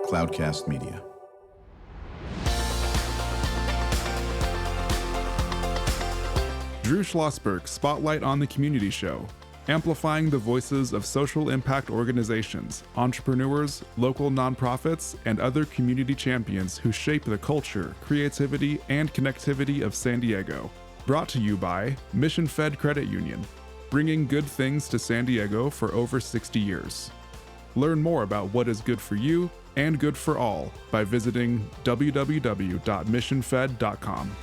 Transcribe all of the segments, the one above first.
Cloudcast Media. Drew Schlosberg Spotlight on the Community Show, amplifying the voices of social impact organizations, entrepreneurs, local nonprofits, and other community champions who shape the culture, creativity, and connectivity of San Diego. Brought to you by Mission Fed Credit Union, bringing good things to San Diego for over 60 years. Learn more about what is good for you and good for all by visiting www.missionfed.com.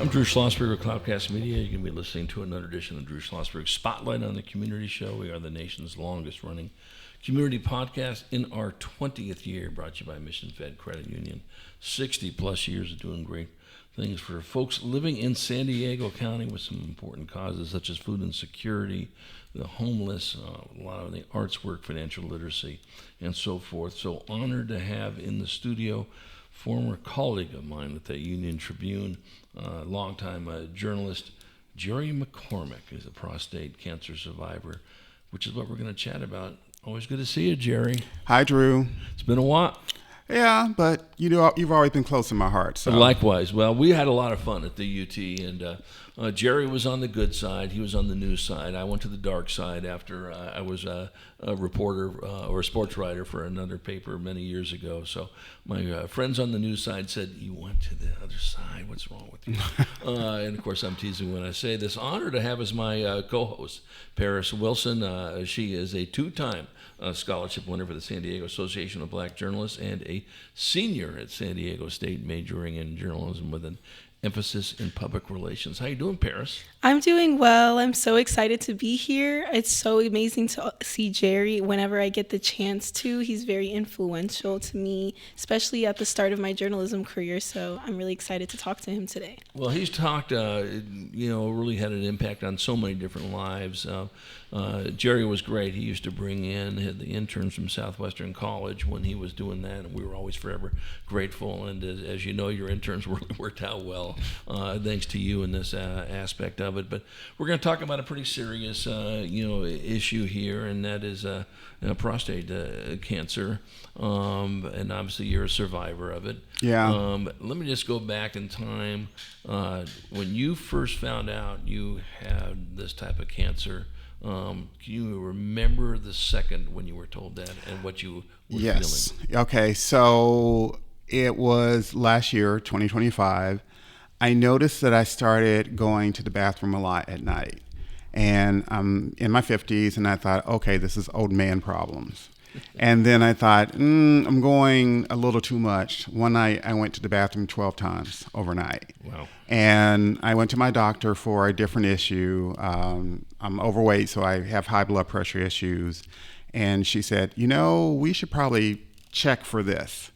I'm Drew Schlosberg of Cloudcast Media. You can be listening to another edition of Drew Schlosberg Spotlight on the Community Show. We are the nation's longest running community podcast in our 20th year, brought to you by Mission Fed Credit Union. 60 plus years of doing great things for folks living in San Diego County with some important causes such as food insecurity, the homeless, a lot of the arts work, financial literacy, and so forth. So honored to have in the studio former colleague of mine at the Union Tribune, longtime journalist, Jerry McCormick, is a prostate cancer survivor, which is what we're going to chat about. Always good to see you, Jerry. Hi, Drew. It's been a while. Yeah, but you've always been close to my heart. So. Likewise. Well, we had a lot of fun at the UT, and Jerry was on the good side. He was on the news side. I went to the dark side after I was a reporter or a sports writer for another paper many years ago. So my friends on the news side said, "You went to the other side. What's wrong with you?" And, of course, I'm teasing when I say this. Honor to have as my co-host, Paris Wilson. She is a two-time scholarship winner for the San Diego Association of Black Journalists and a senior at San Diego State, majoring in journalism with an emphasis in public relations. How you doing, Paris? I'm doing well. I'm so excited to be here. It's so amazing to see Jerry whenever I get the chance to. He's very influential to me, especially at the start of my journalism career. So I'm really excited to talk to him today. Well, he's talked, really had an impact on so many different lives. Jerry was great. He used to bring in the interns from Southwestern College when he was doing that, and we were always forever grateful. And as you know, your interns worked out well, thanks to you in this aspect of it. But we're going to talk about a pretty serious, issue here, and that is prostate cancer. And obviously, you're a survivor of it. Yeah. Let me just go back in time. When you first found out you had this type of cancer, can you remember the second when you were told that and what you were Yes. feeling? Okay, so it was last year, 2025. I noticed that I started going to the bathroom a lot at night. And I'm in my 50s, and I thought, okay, this is old man problems. And then I thought, I'm going a little too much. One night, I went to the bathroom 12 times overnight. Wow. And I went to my doctor for a different issue. I'm overweight, so I have high blood pressure issues. And she said, we should probably check for this.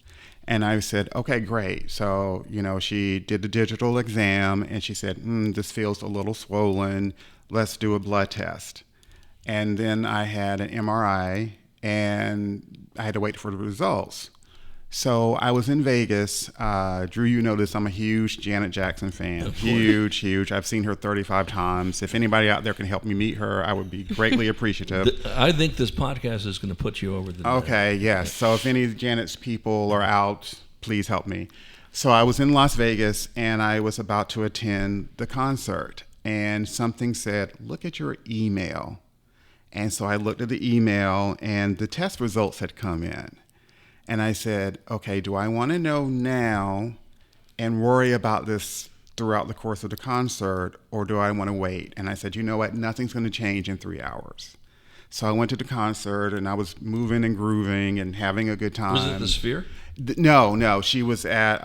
And I said, okay, great. So, she did the digital exam, and she said, this feels a little swollen. Let's do a blood test. And then I had an MRI, and I had to wait for the results. So I was in Vegas. Drew, you know this, I'm a huge Janet Jackson fan. Huge. I've seen her 35 times. If anybody out there can help me meet her, I would be greatly appreciative. I think this podcast is going to put you over the net. Okay, yes. So if any of Janet's people are out, please help me. So I was in Las Vegas, and I was about to attend the concert. And something said, look at your email. And so I looked at the email, and the test results had come in. And I said, okay, do I want to know now and worry about this throughout the course of the concert, or do I want to wait? And I said, you know what? Nothing's going to change in 3 hours. So I went to the concert, and I was moving and grooving and having a good time. Was it the Sphere? No. She was at,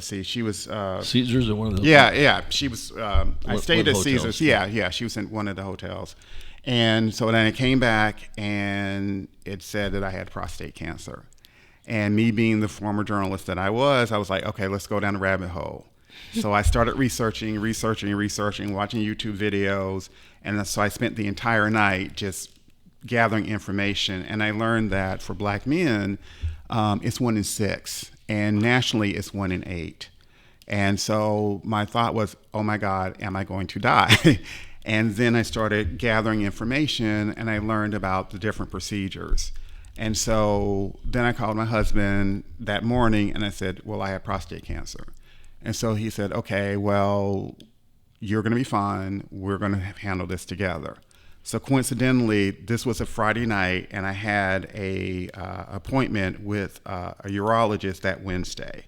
she was... Caesars or one of those? Yeah. She was... I stayed at Caesars. Yeah. She was in one of the hotels. And so then I came back, and it said that I had prostate cancer. And me being the former journalist that I was like, okay, let's go down the rabbit hole. So I started researching, watching YouTube videos. And so I spent the entire night just gathering information. And I learned that for Black men, it's 1 in 6. And nationally, it's 1 in 8. And so my thought was, oh my God, am I going to die? And then I started gathering information, and I learned about the different procedures. And so then I called my husband that morning, and I said, well, I have prostate cancer. And so he said, okay, well, you're going to be fine. We're going to handle this together. So coincidentally, this was a Friday night, and I had a appointment with a urologist that Wednesday.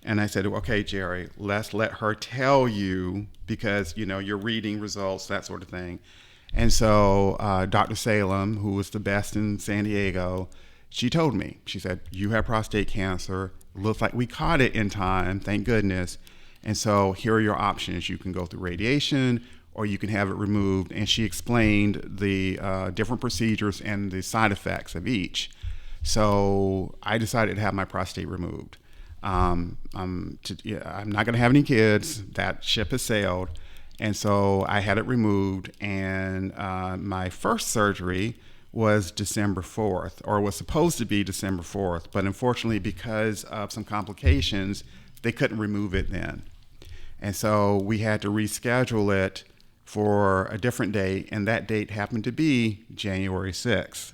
And I said, okay, Jerry, let's let her tell you, because, you know, you're reading results, that sort of thing. And so Dr. Salem, who was the best in San Diego, she told me, she said, you have prostate cancer. Looks like we caught it in time, thank goodness. And so here are your options. You can go through radiation, or you can have it removed. And she explained the different procedures and the side effects of each. So I decided to have my prostate removed. I'm not going to have any kids. That ship has sailed. And so I had it removed. And my first surgery was December 4th, or was supposed to be December 4th. But unfortunately, because of some complications, they couldn't remove it then. And so we had to reschedule it for a different date. And that date happened to be January 6th.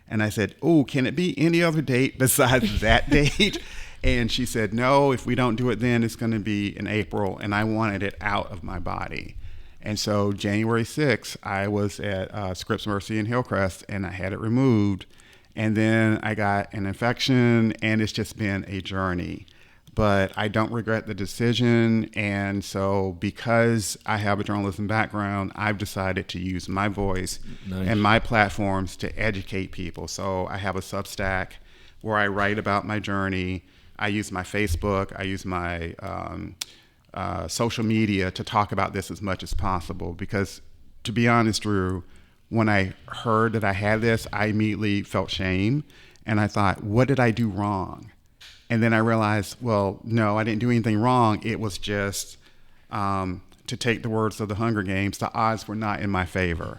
And I said, oh, can it be any other date besides that date? And she said, no, if we don't do it then, it's going to be in April. And I wanted it out of my body. And so January 6th, I was at Scripps Mercy in Hillcrest, and I had it removed. And then I got an infection, and it's just been a journey. But I don't regret the decision. And so because I have a journalism background, I've decided to use my voice and my platforms to educate people. So I have a Substack where I write about my journey. I use my Facebook. I use my social media to talk about this as much as possible. Because to be honest, Drew, when I heard that I had this, I immediately felt shame. And I thought, what did I do wrong? And then I realized, well, no, I didn't do anything wrong. It was just, to take the words of the Hunger Games, the odds were not in my favor.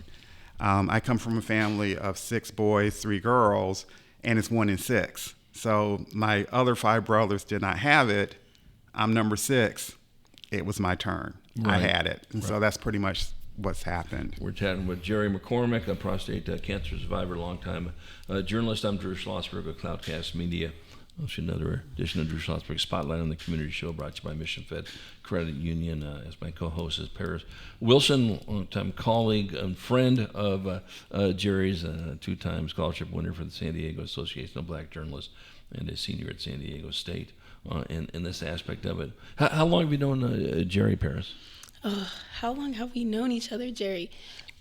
I come from a family of 6 boys, 3 girls, and it's 1 in 6. So my other 5 brothers did not have it. I'm number 6. It was my turn. Right. I had it. And so that's pretty much what's happened. We're chatting with Jerry McCormick, a prostate cancer survivor, longtime journalist. I'm Drew Schlosberg of Cloudcast Media. Another edition of Drew Schlosberg Spotlight on the Community Show, brought to you by Mission Fed Credit Union. As my co-host is Paris Wilson, longtime colleague and friend of Jerry's, 2-time scholarship winner for the San Diego Association of Black Journalists, and a senior at San Diego State. In this aspect of it, how long have you known Jerry, Paris? How long have we known each other, Jerry?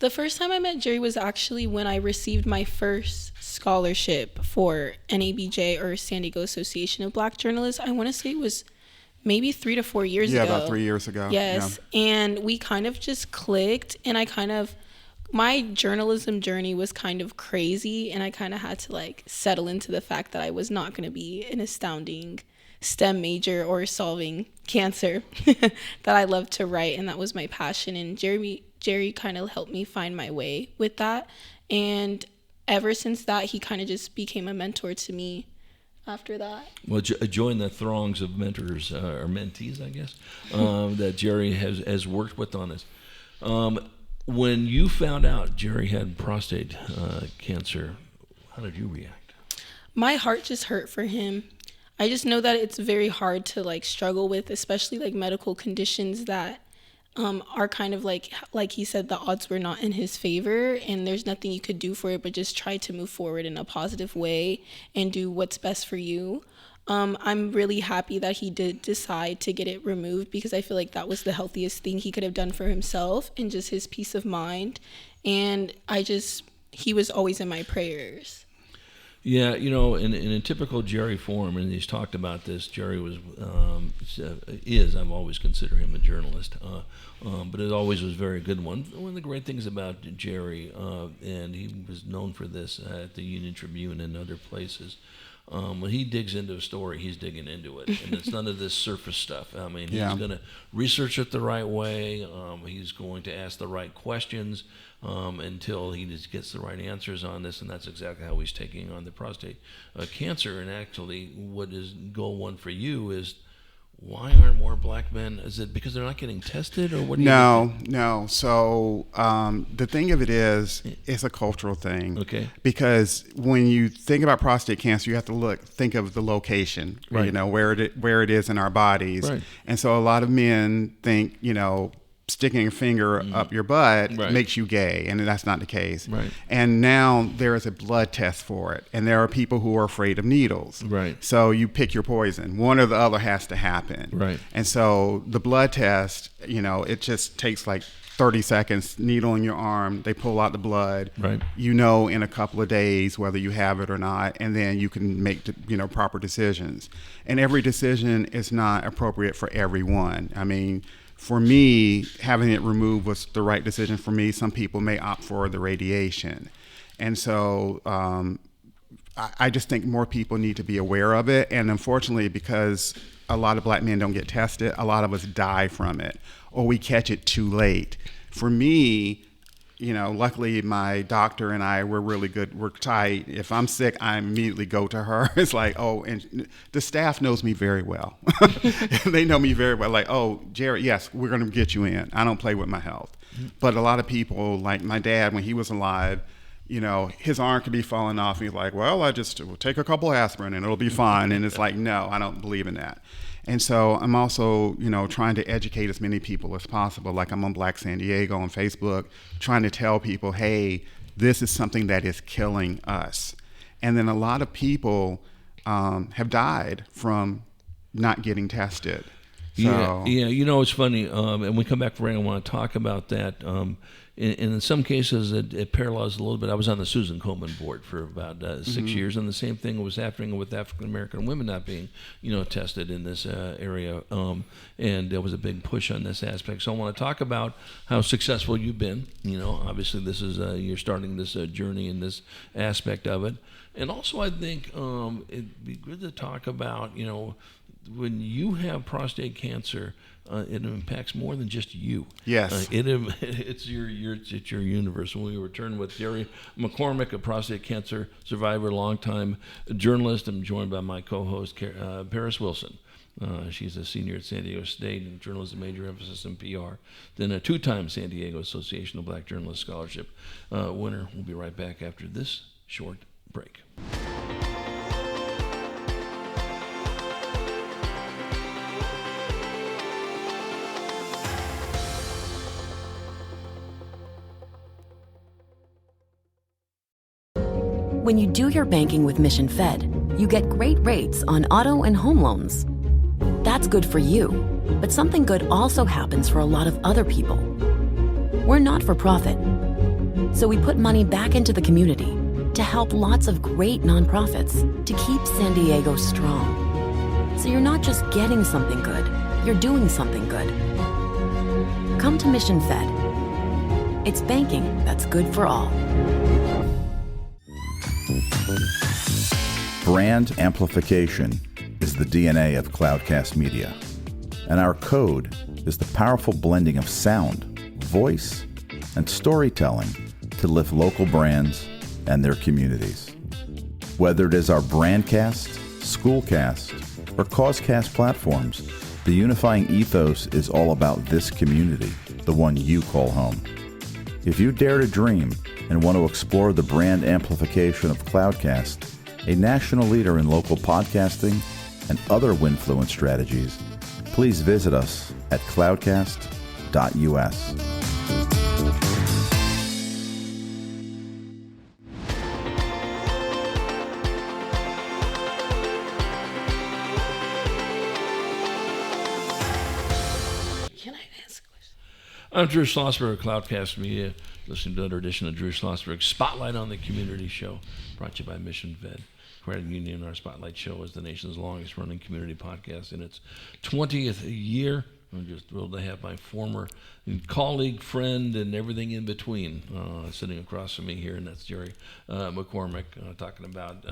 The first time I met Jerry was actually when I received my first scholarship for NABJ, or San Diego Association of Black Journalists. I want to say it was maybe 3 to 4 years ago. Yeah, about 3 years ago. Yes. Yeah. And we kind of just clicked, and my journalism journey was kind of crazy, and I kind of had to settle into the fact that I was not going to be an astounding STEM major or solving cancer, that I loved to write, and that was my passion. And Jerry kind of helped me find my way with that. And ever since that, he kind of just became a mentor to me after that. Well, join the throngs of mentors, or mentees, I guess, that Jerry has worked with on this. When you found out Jerry had prostate cancer, how did you react? My heart just hurt for him. I just know that it's very hard to struggle with, especially medical conditions that are kind of like he said, the odds were not in his favor, and there's nothing you could do for it but just try to move forward in a positive way and do what's best for you. I'm really happy that he did decide to get it removed, because I feel like that was the healthiest thing he could have done for himself and just his peace of mind. And he was always in my prayers. Yeah, in a typical Jerry form, and he's talked about this, Jerry I've always considered him a journalist, but it always was a very good one. One of the great things about Jerry, and he was known for this at the Union Tribune and other places, when he digs into a story, he's digging into it, and it's none of this surface stuff. I mean, he's going to research it the right way. He's going to ask the right questions until he just gets the right answers on this, and that's exactly how he's taking on the prostate cancer. And actually, what is goal 1 for you is, why aren't more black men? Is it because they're not getting tested, or what? No. So the thing of it is, it's a cultural thing. Okay. Because when you think about prostate cancer, you have to think of the location, right. Where it is in our bodies. Right. And so a lot of men think, sticking a finger up your butt makes you gay, and that's not the case. Right. And now there is a blood test for it, and there are people who are afraid of needles. Right. So you pick your poison. One or the other has to happen. Right. And so the blood test, it just takes like 30 seconds, needle in your arm, they pull out the blood. Right. In a couple of days whether you have it or not, and then you can make proper decisions. And every decision is not appropriate for everyone. I mean, for me, having it removed was the right decision for me. Some people may opt for the radiation. And so I just think more people need to be aware of it. And unfortunately, because a lot of black men don't get tested, a lot of us die from it, or we catch it too late. For me, luckily my doctor and I, we're really good. We're tight. If I'm sick, I immediately go to her. It's like, and the staff knows me very well. They know me very well. Like, Jared, yes, we're going to get you in. I don't play with my health. But a lot of people, like my dad, when he was alive, his arm could be falling off. And he's like, well, I just will take a couple aspirin and it'll be fine. And it's like, no, I don't believe in that. And so I'm also, trying to educate as many people as possible. Like I'm on Black San Diego on Facebook, trying to tell people, hey, this is something that is killing us. And then a lot of people have died from not getting tested. So, Yeah. It's funny. And we come back for I want to talk about that. In some cases, it parallels a little bit. I was on the Susan Komen board for about 6 years, and the same thing was happening with African American women not being, tested in this area. And there was a big push on this aspect. So I want to talk about how successful you've been. Obviously, this is you're starting this journey in this aspect of it. And also, I think it'd be good to talk about, when you have prostate cancer, it impacts more than just you. Yes. It's your universe. When we return with Jerry McCormick, a prostate cancer survivor, longtime journalist, I'm joined by my co-host, Paris Wilson. She's a senior at San Diego State in journalism, major emphasis in PR. Then a two-time San Diego Association of Black Journalists Scholarship winner. We'll be right back after this short break. When you do your banking with Mission Fed, you get great rates on auto and home loans. That's good for you, but something good also happens for a lot of other people. We're not for profit, so we put money back into the community to help lots of great nonprofits to keep San Diego strong. So you're not just getting something good, you're doing something good. Come to Mission Fed. It's banking that's good for all. Brand amplification is the DNA of Cloudcast Media, and our code is the powerful blending of sound, voice, and storytelling to lift local brands and their communities. Whether it is our Brandcast, Schoolcast, or Causecast platforms, the unifying ethos is all about this community, the one you call home. If you dare to dream and want to explore the brand amplification of Cloudcast, a national leader in local podcasting and other Winfluence strategies, please visit us at cloudcast.us. Can I ask a question? I'm Drew Schlosberg, Cloudcast Media, listening to another edition of Drew Schlosberg Spotlight on the Community Show, brought to you by Mission Fed Credit Union. Our Spotlight Show is the nation's longest running community podcast in its 20th year. I'm just thrilled to have my former colleague, friend, and everything in between sitting across from me here, and that's Jerry McCormick, talking about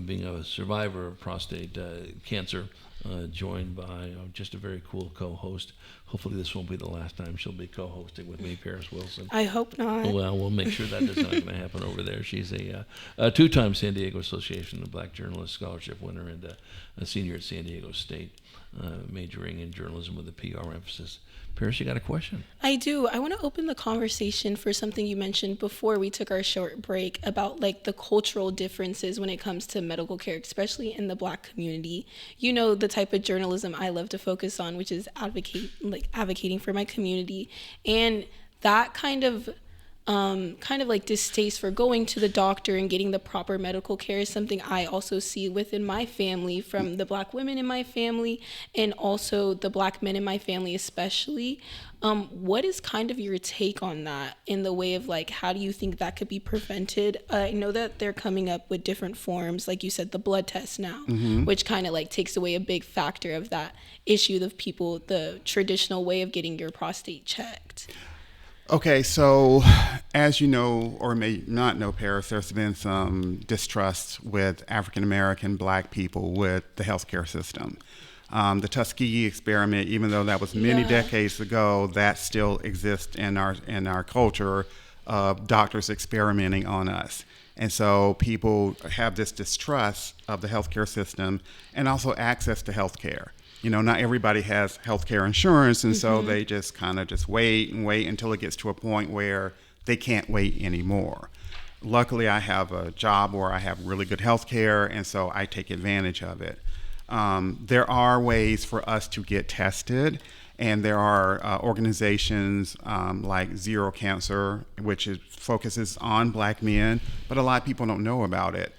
being a survivor of prostate cancer, joined by just a very cool co-host. Hopefully this won't be the last time she'll be co-hosting with me, Paris Wilson. I hope not. Well, we'll make sure that is not going to happen over there. She's a two-time San Diego Association of Black Journalists Scholarship winner and a senior at San Diego State. majoring in journalism with a PR emphasis. Paris, you got a question? I do. I want to open the conversation for something you mentioned before we took our short break about like the cultural differences when it comes to medical care, especially in the Black community. You know, the type of journalism I love to focus on, which is advocating for my community, and that kind of like distaste for going to the doctor and getting the proper medical care is something I also see within my family, from the Black women in my family and also the Black men in my family especially. What is kind of your take on that in the way of like, how do you think that could be prevented? I know that they're coming up with different forms, like you said, the blood test now, which kind of like takes away a big factor of that issue of people, the traditional way of getting your prostate checked. Okay, so as you know, or may not know, Paris, there's been some distrust with African American Black people with the healthcare system. The Tuskegee experiment, even though that was many decades ago, that still exists in our culture of doctors experimenting on us. And so people have this distrust of the healthcare system and also access to healthcare. You know, not everybody has healthcare insurance, and so they just kind of just wait and wait until it gets to a point where they can't wait anymore. Luckily, I have a job where I have really good healthcare, and so I take advantage of it. There are ways for us to get tested, and there are organizations like Zero Cancer, which focuses on Black men, but a lot of people don't know about it.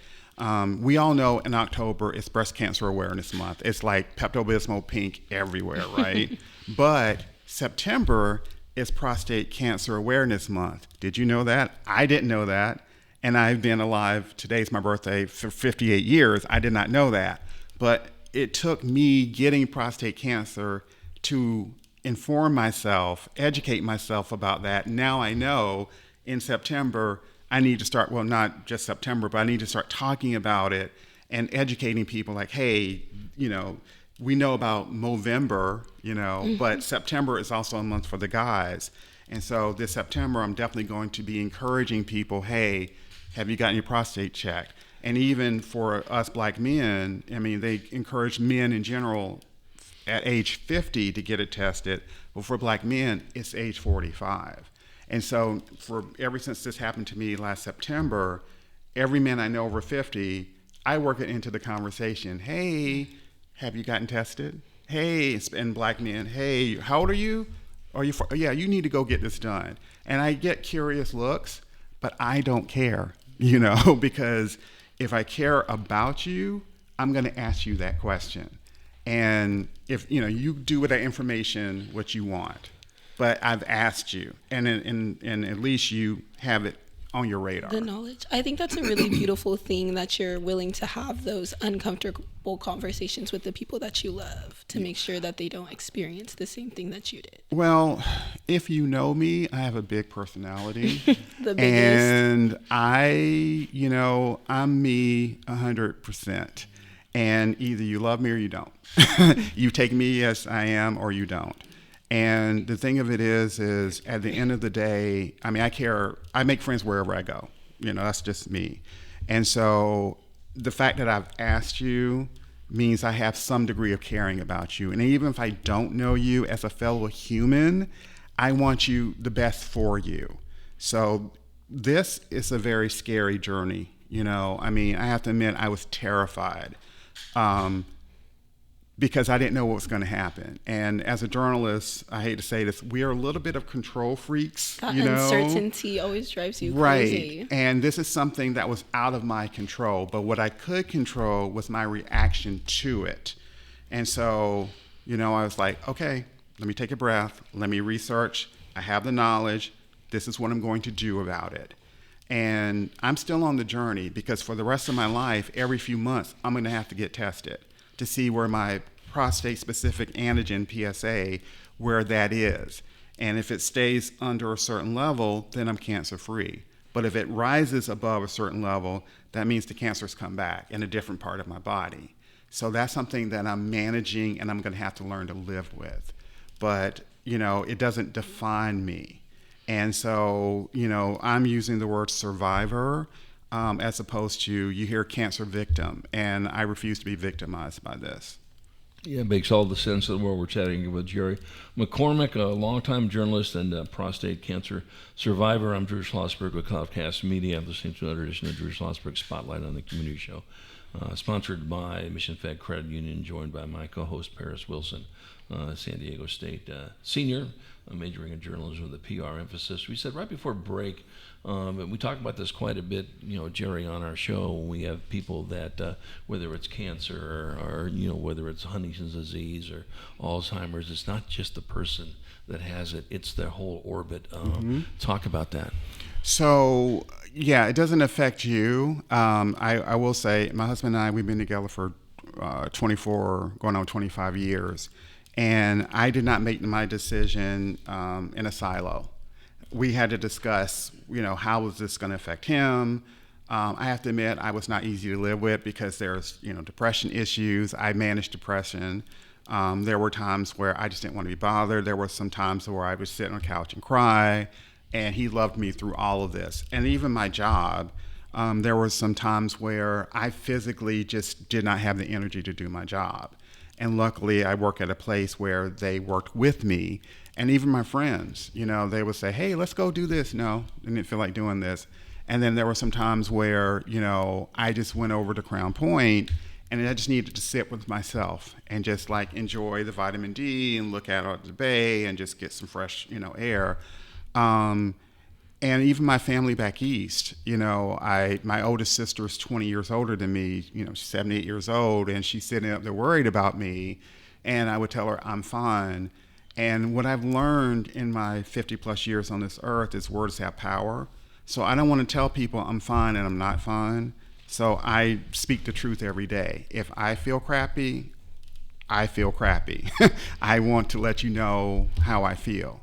We all know in October it's Breast Cancer Awareness Month. It's like Pepto-Bismol pink everywhere, right? But September is Prostate Cancer Awareness Month. Did you know that? I didn't know that. And I've been alive, today's my birthday, for 58 years. I did not know that. But it took me getting prostate cancer to inform myself, educate myself about that. Now I know in September, I need to start, well, not just September, but I need to start talking about it and educating people like, hey, you know, we know about Movember, you know, but September is also a month for the guys. And so this September, I'm definitely going to be encouraging people, hey, have you gotten your prostate checked? And even for us Black men, I mean, they encourage men in general at age 50 to get it tested. But for Black men, it's age 45. And so ever since this happened to me last September, every man I know over 50, I work it into the conversation. Hey, have you gotten tested? Hey, and Black men, hey, how old are you? Yeah, you need to go get this done. And I get curious looks, but I don't care, you know, because if I care about you, I'm going to ask you that question. And if, you know, you do with that information what you want. But I've asked you, and at least you have it on your radar. The knowledge. I think that's a really beautiful thing, that you're willing to have those uncomfortable conversations with the people that you love to make sure that they don't experience the same thing that you did. Well, if you know me, I have a big personality. The biggest. And I'm me 100%. And either you love me or you don't. You take me as I am or you don't. And the thing of it is at the end of the day, I mean, I make friends wherever I go. You know, that's just me. And so the fact that I've asked you means I have some degree of caring about you. And even if I don't know you as a fellow human, I want you the best for you. So this is a very scary journey. You know, I mean, I have to admit I was terrified. Because I didn't know what was going to happen. And as a journalist, I hate to say this, we are a little bit of control freaks. That you know? Uncertainty always drives you crazy. Right. And this is something that was out of my control. But what I could control was my reaction to it. And so, you know, I was like, okay, let me take a breath. Let me research. I have the knowledge. This is what I'm going to do about it. And I'm still on the journey, because for the rest of my life, every few months, I'm going to have to get tested to see where my prostate-specific antigen, PSA, where that is. And if it stays under a certain level, then I'm cancer-free. But if it rises above a certain level, that means the cancer's come back in a different part of my body. So that's something that I'm managing, and I'm going to have to learn to live with. But, you know, it doesn't define me. And so, you know, I'm using the word survivor, as opposed to, you hear cancer victim, and I refuse to be victimized by this. Yeah, it makes all the sense in the world. We're chatting with Jerry McCormick, a longtime journalist and prostate cancer survivor. I'm Drew Schlosberg with Cloudcast Media. I'm listening to another edition of Drew Schlosberg Spotlight on the Community Show, sponsored by Mission Fed Credit Union, joined by my co-host Paris Wilson, San Diego State senior, majoring in journalism with a PR emphasis. We said right before break, and we talk about this quite a bit, Jerry, on our show. We have people that, whether it's cancer or whether it's Huntington's disease or Alzheimer's, it's not just the person that has it, it's their whole orbit. Talk about that. So, yeah, it doesn't affect you. I will say, my husband and I, we've been together for 24, going on 25 years. And I did not make my decision in a silo. We had to discuss, how was this going to affect him? I have to admit, I was not easy to live with because there's, depression issues. I managed depression. There were times where I just didn't want to be bothered. There were some times where I would sit on the couch and cry, and he loved me through all of this. And even my job, there were some times where I physically just did not have the energy to do my job. And luckily, I work at a place where they worked with me. And even my friends, they would say, hey, let's go do this. No, I didn't feel like doing this. And then there were some times where, I just went over to Crown Point and I just needed to sit with myself and just enjoy the vitamin D and look out the bay and just get some fresh, air. And even my family back east, my oldest sister is 20 years older than me. She's 78 years old, and she's sitting up there worried about me. And I would tell her I'm fine. And what I've learned in my 50 plus years on this earth is words have power. So I don't want to tell people I'm fine and I'm not fine. So I speak the truth every day. If I feel crappy, I feel crappy. I want to let you know how I feel.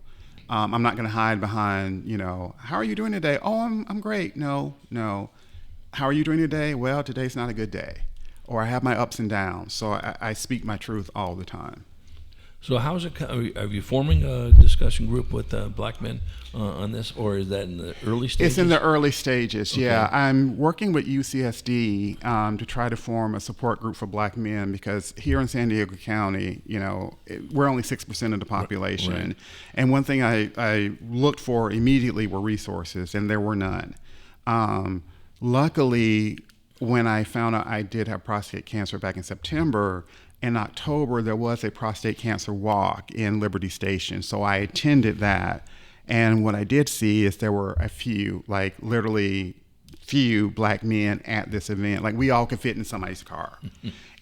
I'm not going to hide behind, how are you doing today? Oh, I'm great. No. How are you doing today? Well, today's not a good day. Or I have my ups and downs. So I speak my truth all the time. So how's it? Are you forming a discussion group with black men on this, or is that in the early stages? It's in the early stages, okay. Yeah. I'm working with UCSD to try to form a support group for black men because here in San Diego County, we're only 6% of the population. Right. And one thing I looked for immediately were resources, and there were none. Luckily, when I found out I did have prostate cancer back in September, in October, there was a prostate cancer walk in Liberty Station. So I attended that. And what I did see is there were a few, literally few black men at this event. We all could fit in somebody's car.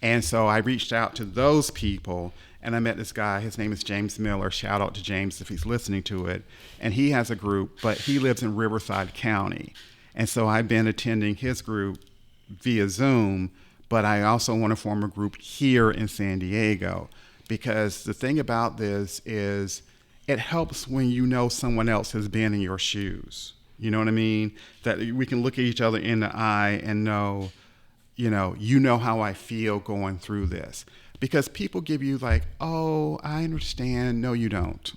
And so I reached out to those people, and I met this guy. His name is James Miller. Shout out to James if he's listening to it. And he has a group, but he lives in Riverside County. And so I've been attending his group via Zoom. But I also want to form a group here in San Diego because the thing about this is it helps when someone else has been in your shoes. You know what I mean? That we can look at each other in the eye and know, how I feel going through this. Because people give you oh, I understand. No, you don't.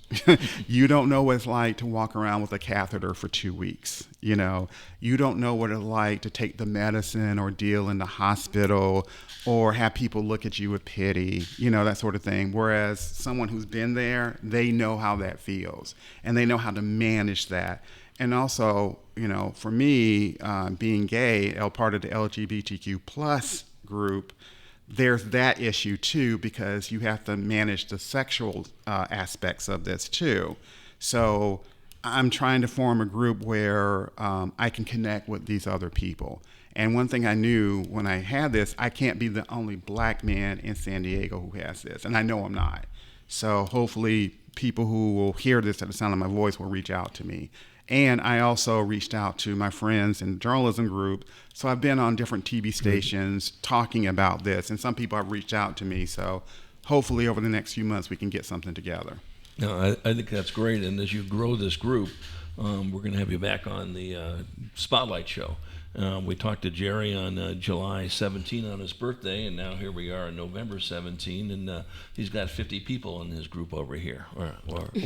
You don't know what it's like to walk around with a catheter for 2 weeks. You don't know what it's like to take the medicine or deal in the hospital or have people look at you with pity, that sort of thing. Whereas someone who's been there, they know how that feels and they know how to manage that. And also, for me, being gay, part of the LGBTQ plus group, there's that issue too, because you have to manage the sexual aspects of this too. So I'm trying to form a group where I can connect with these other people. And one thing I knew when I had this, I can't be the only black man in San Diego who has this. And I know I'm not. So hopefully people who will hear this at the sound of my voice will reach out to me. And I also reached out to my friends in the journalism group. So I've been on different TV stations talking about this, and some people have reached out to me. So hopefully over the next few months we can get something together. No, I think that's great. And as you grow this group, we're going to have you back on the Spotlight show. We talked to Jerry on July 17 on his birthday, and now here we are on November 17, and he's got 50 people in his group over here, or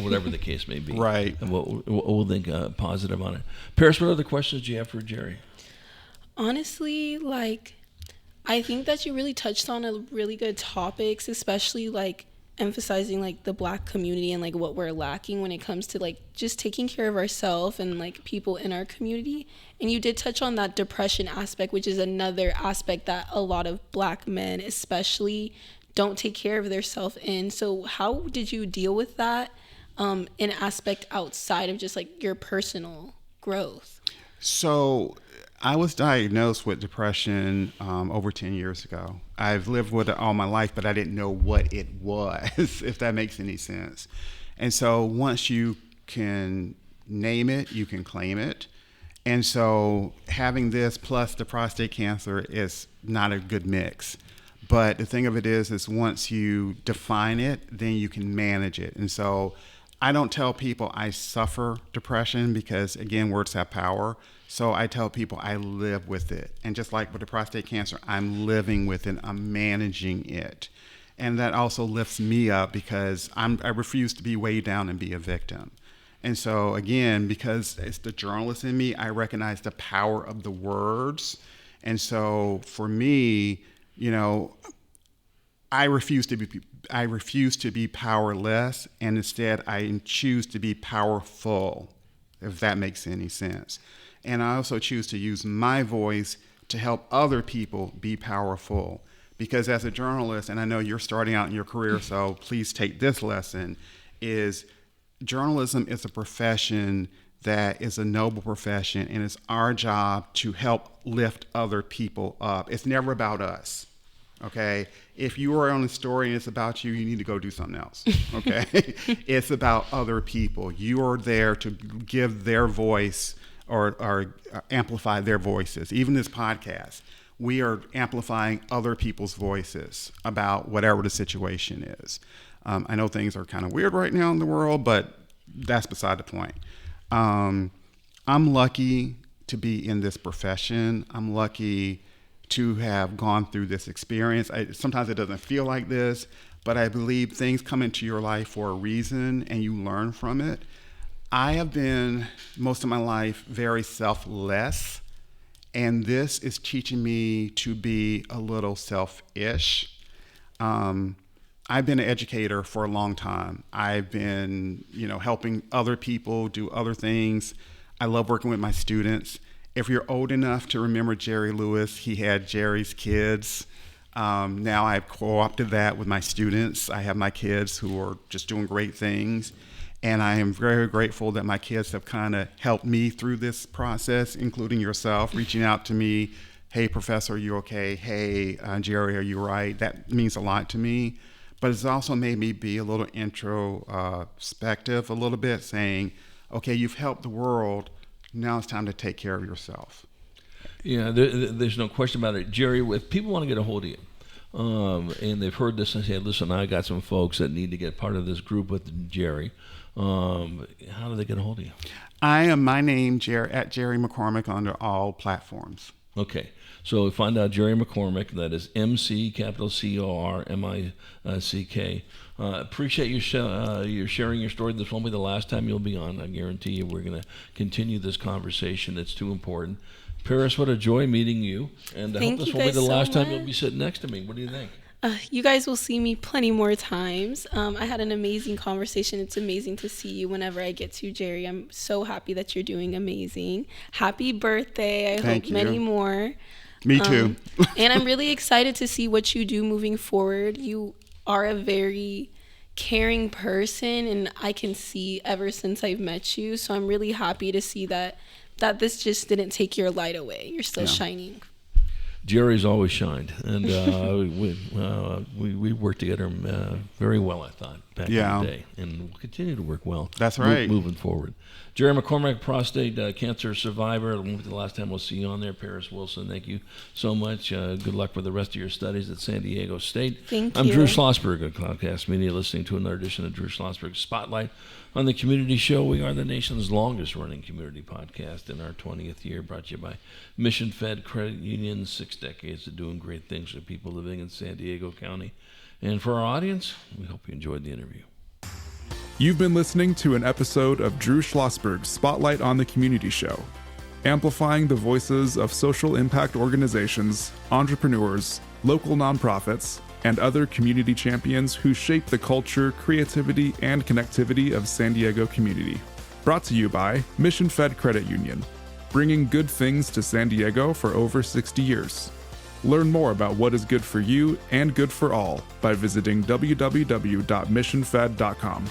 whatever the case may be. Right. And we'll think positive on it. Paris, what other questions do you have for Jerry? Honestly, I think that you really touched on a really good topics, especially like emphasizing like the Black community and like what we're lacking when it comes to like just taking care of ourselves and like people in our community. And you did touch on that depression aspect, which is another aspect that a lot of Black men especially don't take care of their self in. So how did you deal with that in aspect outside of just like your personal growth? So I was diagnosed with depression over 10 years ago. I've lived with it all my life, but I didn't know what it was, if that makes any sense. And so once you can name it, you can claim it. And so having this plus the prostate cancer is not a good mix. But the thing of it is once you define it, then you can manage it. And so I don't tell people I suffer depression because, again, words have power. So I tell people I live with it. And just like with the prostate cancer, I'm living with it. I'm managing it. And that also lifts me up because I refuse to be weighed down and be a victim. And so, again, because it's the journalist in me, I recognize the power of the words. And so for me, you know, I refuse to be powerless, and instead I choose to be powerful, if that makes any sense. And I also choose to use my voice to help other people be powerful. Because as a journalist, and I know you're starting out in your career, so please take this lesson, is journalism is a profession that is a noble profession, and it's our job to help lift other people up. It's never about us, okay? If you are on a story and it's about you, you need to go do something else, okay? It's about other people. You are there to give their voice or amplify their voices. Even this podcast, we are amplifying other people's voices about whatever the situation is. I know things are kind of weird right now in the world, but that's beside the point. I'm lucky to be in this profession. I'm lucky to have gone through this experience. Sometimes it doesn't feel like this, but I believe things come into your life for a reason and you learn from it. I have been, most of my life, very selfless, and this is teaching me to be a little selfish. I've been an educator for a long time. I've been, helping other people do other things. I love working with my students. If you're old enough to remember Jerry Lewis, he had Jerry's Kids. Now I've co-opted that with my students. I have my kids who are just doing great things. And I am very grateful that my kids have kind of helped me through this process, including yourself, reaching out to me. Hey, Professor, are you okay? Hey, Jerry, are you right? That means a lot to me. But it's also made me be a little introspective, a little bit, saying, okay, you've helped the world. Now it's time to take care of yourself. Yeah, there's no question about it. Jerry, if people want to get a hold of you, and they've heard this and say, listen, I got some folks that need to get part of this group with Jerry, how do they get a hold of you? I am my name, at Jerry McCormick, under all platforms. Okay. So find out Jerry McCormick, that is McCormick. Appreciate you sharing your story. This won't be the last time you'll be on. I guarantee you we're going to continue this conversation. It's too important. Paris, what a joy meeting you. And I hope this won't be the last time you'll be sitting next to me. What do you think? You guys will see me plenty more times. I had an amazing conversation. It's amazing to see you whenever I get to, Jerry. I'm so happy that you're doing amazing. Happy birthday. I hope many more. Me too. And I'm really excited to see what you do moving forward. You are a very caring person, and I can see ever since I've met you. So I'm really happy to see that this just didn't take your light away. You're still shining. Jerry's always shined, and we worked together very well, I thought, back in the day, and we'll continue to work well. That's right. Moving forward. Jerry McCormick, prostate cancer survivor. It won't be the last time we'll see you on there. Paris Wilson, thank you so much. Good luck with the rest of your studies at San Diego State. Thank you. I'm Drew Schlosberg of Cloudcast Media, listening to another edition of Drew Schlosberg Spotlight on the Community Show. We are the nation's longest-running community podcast in our 20th year, brought to you by Mission Fed Credit Union, 6 decades of doing great things for people living in San Diego County. And for our audience, we hope you enjoyed the interview. You've been listening to an episode of Drew Schlosberg's Spotlight on the Community Show. amplifying the voices of social impact organizations, entrepreneurs, local nonprofits, and other community champions who shape the culture, creativity, and connectivity of San Diego community. Brought to you by Mission Fed Credit Union, bringing good things to San Diego for over 60 years. Learn more about what is good for you and good for all by visiting www.missionfed.com.